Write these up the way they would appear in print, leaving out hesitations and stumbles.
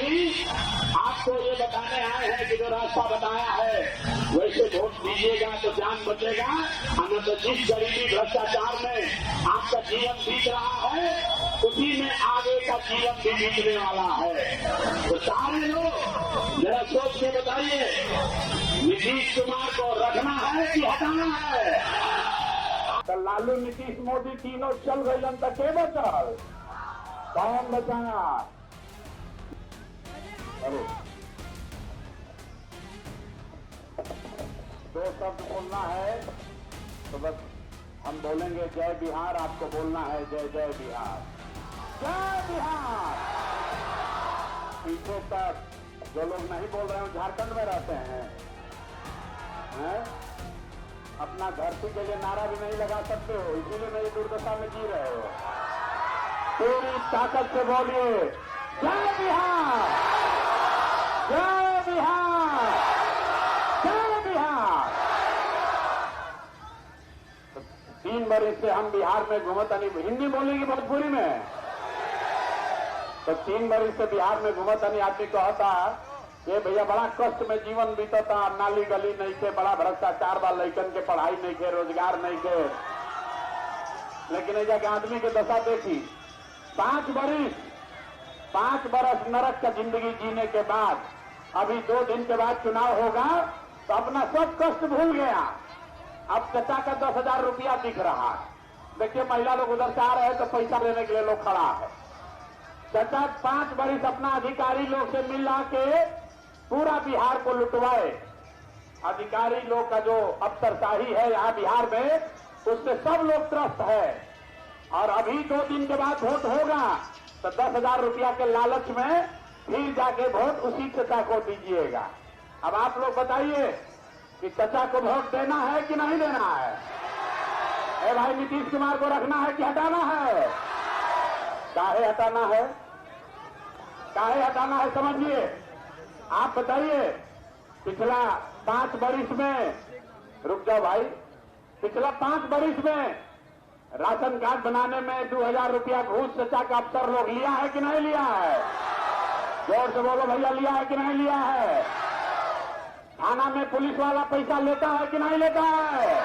जी आपको ये बताने आए हैं कि जो रास्ता बताया है वैसे वोट दीजिएगा तो जान बचेगा, हमें तो जिस गरीबी भ्रष्टाचार में आपका जीवन बीत रहा है उसी में आगे का जीवन भी बीतने वाला है। तो सारे लोग जरा सोच के बताइए, नीतीश कुमार को रखना है कि हटाना है? तो लालू नीतीश मोदी तीनों चल गई तक के बचल, कौन बचाया? अरे दो शब्द बोलना है तो बस हम बोलेंगे जय बिहार, आपको बोलना है जय जय बिहार, जय बिहार। पीछे तक जो लोग नहीं बोल रहे हैं झारखंड में रहते हैं, अपना धरती के लिए नारा भी नहीं लगा सकते हो, इसीलिए नई दुर्दशा में जी रहे हो। पूरी ताकत से बोलिए जय बिहार, जय बिहार, जय बिहार। 3 बरस से हम बिहार में घूमत नहीं, हिंदी बोलेंगे भोजपुरी में, तो 3 बरस से बिहार में घूमत नहीं। आदमी कहता ये भैया बड़ा कष्ट में जीवन बीतता, नाली गली नहीं के, बड़ा भ्रष्टाचार बा, लड़कन के पढ़ाई नहीं के, रोजगार नहीं के। लेकिन ऐसा आदमी के दशा देखी, 5 बरस नरक का जिंदगी जीने के बाद अभी 2 दिन के बाद चुनाव होगा तो अपना सब कष्ट भूल गया। अब चचा का 10,000 रुपया दिख रहा है। देखिए महिला लोग उधर से आ रहे हैं तो पैसा लेने के लिए लोग खड़ा है। चचा 5 बरस अपना अधिकारी लोग से मिला के पूरा बिहार को लुटवाए। अधिकारी लोग का जो अफसरशाही है यहाँ बिहार में, उससे सब लोग त्रस्त है। और अभी 2 दिन के बाद वोट होगा तो 10,000 रुपया के लालच में फिर जाके वोट उसी चचा को दीजिएगा। अब आप लोग बताइए कि चचा को वोट देना है कि नहीं देना है? ए भाई, नीतीश कुमार को रखना है कि हटाना है? काहे हटाना है, काहे हटाना है समझिए। आप बताइए, पिछला 5 बरिस में, रुक जाओ भाई, पिछला 5 बरिस में राशन कार्ड बनाने में 2,000 रुपया घूस चचा का अफसर लोग लिया है कि नहीं लिया है? जोर से बोलो भैया, लिया है कि नहीं लिया है? थाना में पुलिस वाला पैसा लेता है कि नहीं लेता है?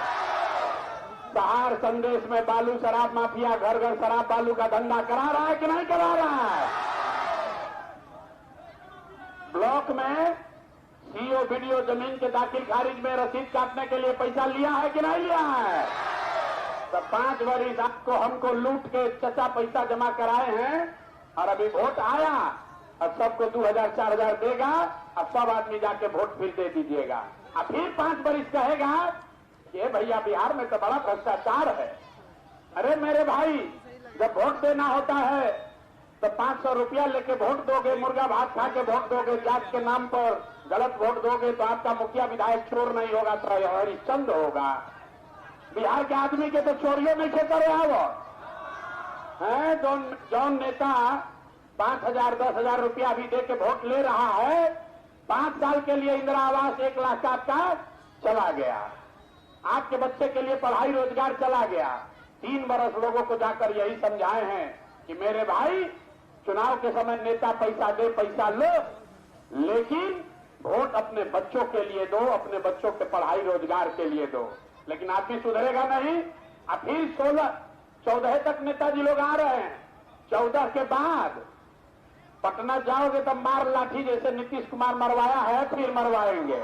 शहर संदेश में बालू शराब माफिया घर घर शराब बालू का धंधा करा रहा है कि नहीं करा रहा है? ब्लॉक में सीओ वीडियो जमीन के दाखिल खारिज में रसीद काटने के लिए पैसा लिया है कि नहीं लिया है? तो 5 बरिस आपको हमको लूट के चचा पैसा जमा कराए हैं और अभी वोट आया और सबको 2,000 4,000 देगा और सब आदमी जाके वोट फिर दे दीजिएगा। और फिर 5 बरिस कहेगा कि भैया बिहार में तो बड़ा भ्रष्टाचार है। अरे मेरे भाई, जब वोट देना होता है तो 500 रुपया लेके वोट दोगे, मुर्गा भात खा के वोट दोगे, जात के नाम पर गलत वोट दोगे तो आपका मुखिया विधायक चोर नहीं होगा तो हरिश्चंद होगा। बिहार के आदमी के तो चोरियों में खेतर है। जौन नेता 5,000 10,000 रुपया भी दे के वोट ले रहा है, 5 साल के लिए इंदिरा आवास 1 लाख का आपका चला गया, आपके बच्चे के लिए पढ़ाई रोजगार चला गया। 3 बरस लोगों को जाकर यही समझाए हैं कि मेरे भाई, चुनाव के समय नेता पैसा दे पैसा लो, लेकिन वोट अपने बच्चों के लिए दो, अपने बच्चों के पढ़ाई रोजगार के लिए दो। लेकिन आदमी सुधरेगा नहीं। अब फिर 14 तक नेताजी लोग आ रहे हैं। 14 के बाद पटना जाओगे तो मार लाठी जैसे नीतीश कुमार मरवाया है फिर मरवाएंगे।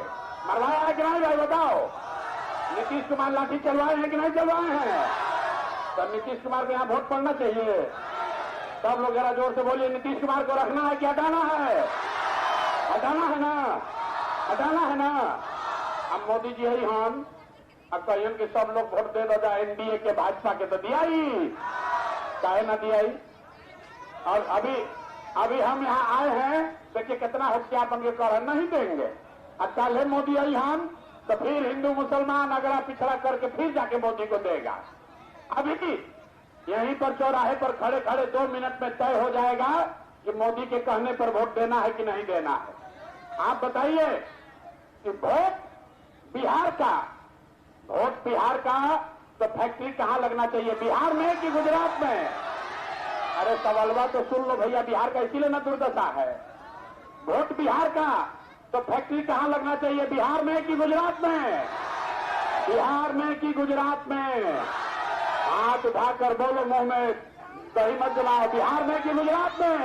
मरवाया है कि नहीं भाई बताओ? नीतीश कुमार लाठी चलवाए हैं कि नहीं चलवाए हैं? तो नीतीश कुमार को यहाँ वोट पड़ना चाहिए। सब लोग जरा जोर से बोलिए, नीतीश कुमार को रखना है कि हटाना है? हटाना है ना, हटाना है ना। अब मोदी जी है हम, अब कहिए कि सब लोग वोट दे दो एनडीए के भाजपा के, तो दिया ही, काहे ना दिया ही। और अभी हम यहाँ आए हैं, देखिए कितना होशियारपन के कारण नहीं देंगे। अब कल है मोदी आई हम, तो फिर हिंदू मुसलमान अगला पिछड़ा करके फिर जाके मोदी को देगा। अभी यहीं पर चौराहे पर खड़े खड़े 2 मिनट में तय हो जाएगा कि मोदी के कहने पर वोट देना है कि नहीं देना है। आप बताइए कि वोट बिहार का तो फैक्ट्री कहाँ लगना चाहिए, बिहार में कि गुजरात में? अरे सवालवा तो सुन लो भैया, बिहार का इसीलिए ना दुर्दशा है। वोट बिहार का, तो फैक्ट्री कहां लगना चाहिए? बिहार में कि गुजरात में? बिहार में कि गुजरात में? हाथ उठाकर बोलो, मुंह में दही मत जलाओ। बिहार में कि गुजरात में?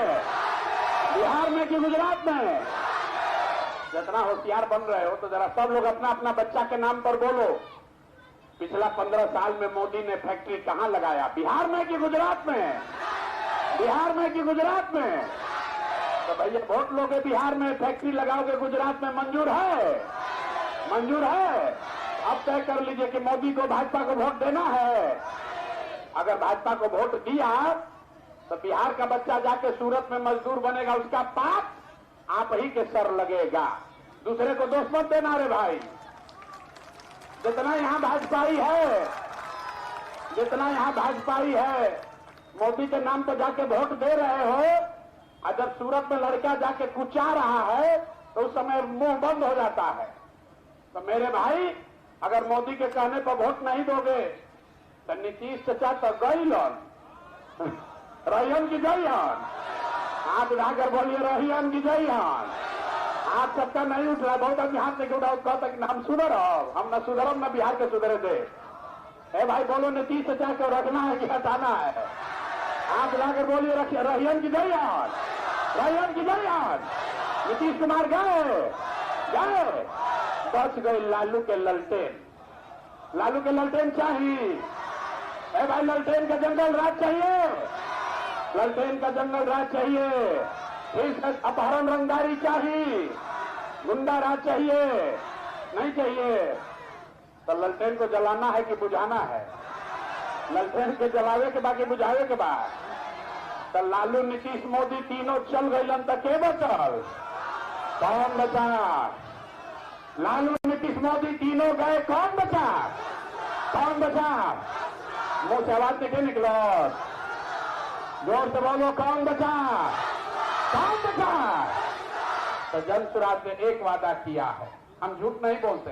बिहार में कि गुजरात में? जितना होशियार बन रहे हो तो जरा सब लोग अपना अपना बच्चा के नाम पर बोलो, पिछला 15 साल में मोदी ने फैक्ट्री कहां लगाया? बिहार में कि गुजरात में? बिहार में कि गुजरात में? तो भैया वोट लोगे बिहार में, फैक्ट्री लगाओगे गुजरात में, मंजूर है? मंजूर है? अब तय कर लीजिए कि मोदी को, भाजपा को वोट देना है। अगर भाजपा को वोट दिया तो बिहार का बच्चा जाके सूरत में मजदूर बनेगा, उसका पाप आप ही के सर लगेगा। दूसरे को दोष मत देना रे भाई। जितना यहां भाजपाई है, जितना यहां भाजपाई है, मोदी के नाम पर जाके वोट दे रहे हो, और जब सूरत में लड़का जाके कुचा रहा है तो उस समय मुंह बंद हो जाता है। तो मेरे भाई, अगर मोदी के कहने पर वोट नहीं दोगे तो नीतीश चाचा तो गई लन रहियन की जई हन। हाथ उठाकर बोलिए, रहियन की जई हन। हाथ सबका नहीं उठ रहा, बहुत आदमी हाथ नहीं उठाओ, कहता कि हम सुधरब, हम न सुधरब न बिहार के सुधरे दे। ए भाई बोलो, नीतीश चाचा को रखना है कि हटाना है? हाथ उठाकर बोलिए, रखिए, रहियन की जई हन, रहियन की जई हन। नीतीश कुमार गए गए, बच गए लालू के ललटेन। लालू के ललटेन चाहिए। ए भाई, ललटेन का जंगल राज चाहिए, ललटेन का जंगल राज चाहिए। फिर अपहरण रंगदारी चाहिए, गुंडा राज चाहिए, नहीं चाहिए। तो ललटेन को जलाना है कि बुझाना है? ललटेन के जलावे के बाद बुझावे के बाद? तो लालू, नीतीश, मोदी तीनों चल गए तक के बचल? कौन बचा? लालू, नीतीश, मोदी तीनों गए, कौन बचा? कौन बचा? मुंह से आवाज नहीं निकलो, जोर से बोलो, कौन बचा? कौन बचा? तो जन सुराज ने एक वादा किया है, हम झूठ नहीं बोलते।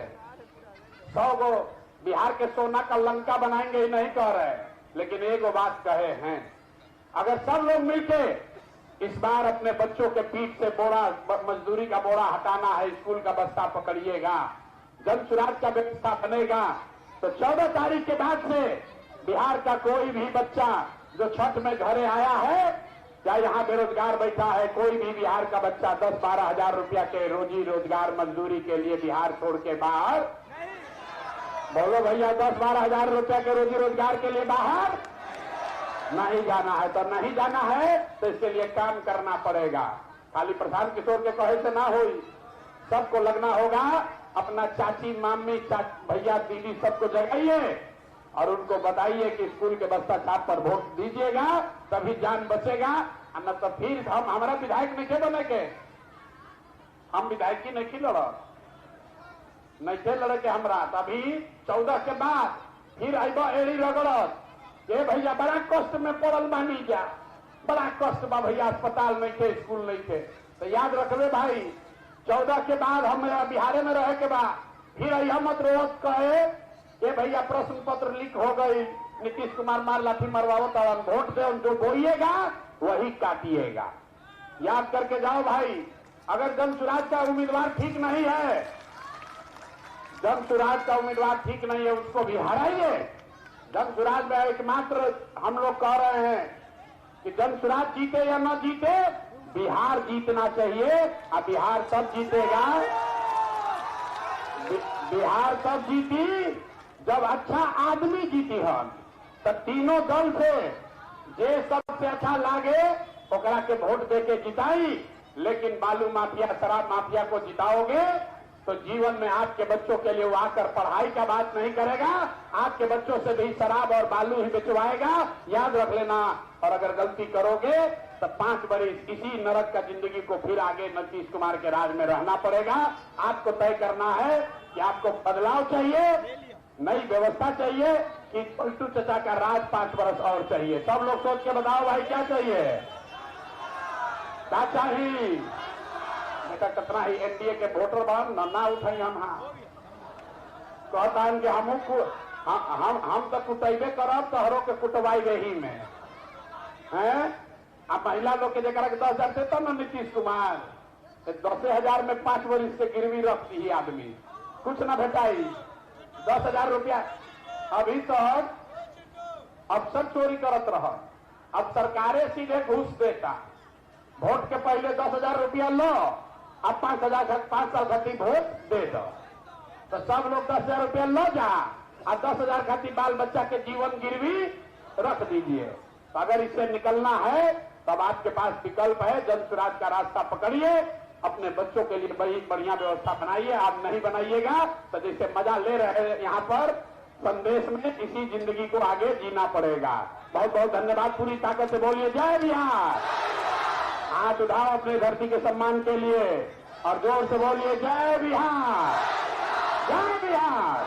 100 गो बिहार के सोना का लंका बनाएंगे ही नहीं कह रहे, लेकिन एक बात कहे हैं, अगर सब लोग मिलके इस बार अपने बच्चों के पीठ से बोरा, मजदूरी का बोरा हटाना है, स्कूल का बस्ता पकड़िएगा, जन सुराज का व्यवस्था बनेगा, तो 14 तारीख के बाद से बिहार का कोई भी बच्चा जो छठ में घरे आया है, या यहाँ बेरोजगार बैठा है, कोई भी बिहार का बच्चा 10-12 हजार रुपया के रोजी रोजगार मजदूरी के लिए बिहार छोड़ के बाहर, बोलो भैया, 10-12 हजार रुपया के रोजी रोजगार के लिए बाहर नहीं जाना है। तो नहीं जाना है तो इसके लिए काम करना पड़ेगा। खाली प्रशांत किशोर के कहे से ना हो, सबको लगना होगा। अपना चाची, मामी, भैया, दीदी सबको जगाइए और उनको बताइए कि स्कूल के बस्ता छाप पर वोट दीजिएगा, तभी जान बचेगा। न तो फिर हम, हमारा विधायक नहीं थे बने के, हम विधायक की नहीं लड़े के हमरा। तभी 14 के बाद फिर आइबा एड़ी रगड़त, ये भैया बड़ा कष्ट में पड़ल बानी जा, बड़ा कष्ट बा भैया, अस्पताल नहीं थे, स्कूल नहीं थे। तो याद रखबे भाई, 14 के बाद हम बिहार में रहे के बाद फिर यह मत रोज कहे ये भैया प्रश्न पत्र लीक हो गई, नीतीश कुमार मार लाठी मरवाओ, तब वोट से जो बोइएगा वही काटिएगा। याद करके जाओ भाई। अगर जन सुराज का उम्मीदवार ठीक नहीं है, जन सुराज का उम्मीदवार ठीक नहीं है, उसको भी हराइए। जन सुराज में एकमात्र हम लोग कह रहे हैं कि जन सुराज जीते या न जीते, बिहार जीतना चाहिए। और बिहार तब जीतेगा, बिहार तब जीती जब अच्छा आदमी जीती हम। तो तीनों दल से जे सबसे अच्छा लागे ओकरा के वोट देके जिताई। लेकिन बालू माफिया, शराब माफिया को जिताओगे तो जीवन में आपके बच्चों के लिए वो आकर पढ़ाई का बात नहीं करेगा, आपके बच्चों से भी शराब और बालू ही बिचवाएगा। याद रख लेना। और अगर गलती करोगे तो 5 बरस इसी नरक का जिंदगी को फिर आगे नीतीश कुमार के राज में रहना पड़ेगा। आपको तय करना है कि आपको बदलाव चाहिए, नई व्यवस्था चाहिए, कि पलटू चचा का राज 5 बरस और चाहिए। सब लोग सोच के बताओ भाई, क्या चाहिए, क्या चाहिए? बेटा कितना ही एनडीए के वोटर बांध ना उठाई हम, कहता है कि हम तो कुटैबे करब, तोहरों के कुटवाई ही में हैं। अब महिला लोग के जरा 10,000 देता ना नीतीश कुमार, 10,000 में 5 वर्ष से गिरवी रखती है आदमी, कुछ ना भेटाई। 10,000 रुपया अभी तक अफसर चोरी करत रह, अब सरकारें सीधे घूस देता। वोट के पहले 10,000 रुपया लो, अब 5 साल खातिर वोट दे दो, तो सब लोग 10,000 रुपया लो जा और 10,000 खातिर बाल बच्चा के जीवन गिरवी रख दीजिए। तो अगर इससे निकलना है तब आपके पास विकल्प है, जन स्वराज का रास्ता पकड़िए, अपने बच्चों के लिए बड़ी बढ़िया व्यवस्था बनाइए। आप नहीं बनाइएगा तो जैसे मजा ले रहे हैं यहाँ पर संदेश में, इसी जिंदगी को आगे जीना पड़ेगा। बहुत बहुत धन्यवाद। पूरी ताकत से बोलिए जय बिहार। हाथ उठाओ अपने धरती के सम्मान के लिए और जोर से बोलिए जय बिहार, जय बिहार।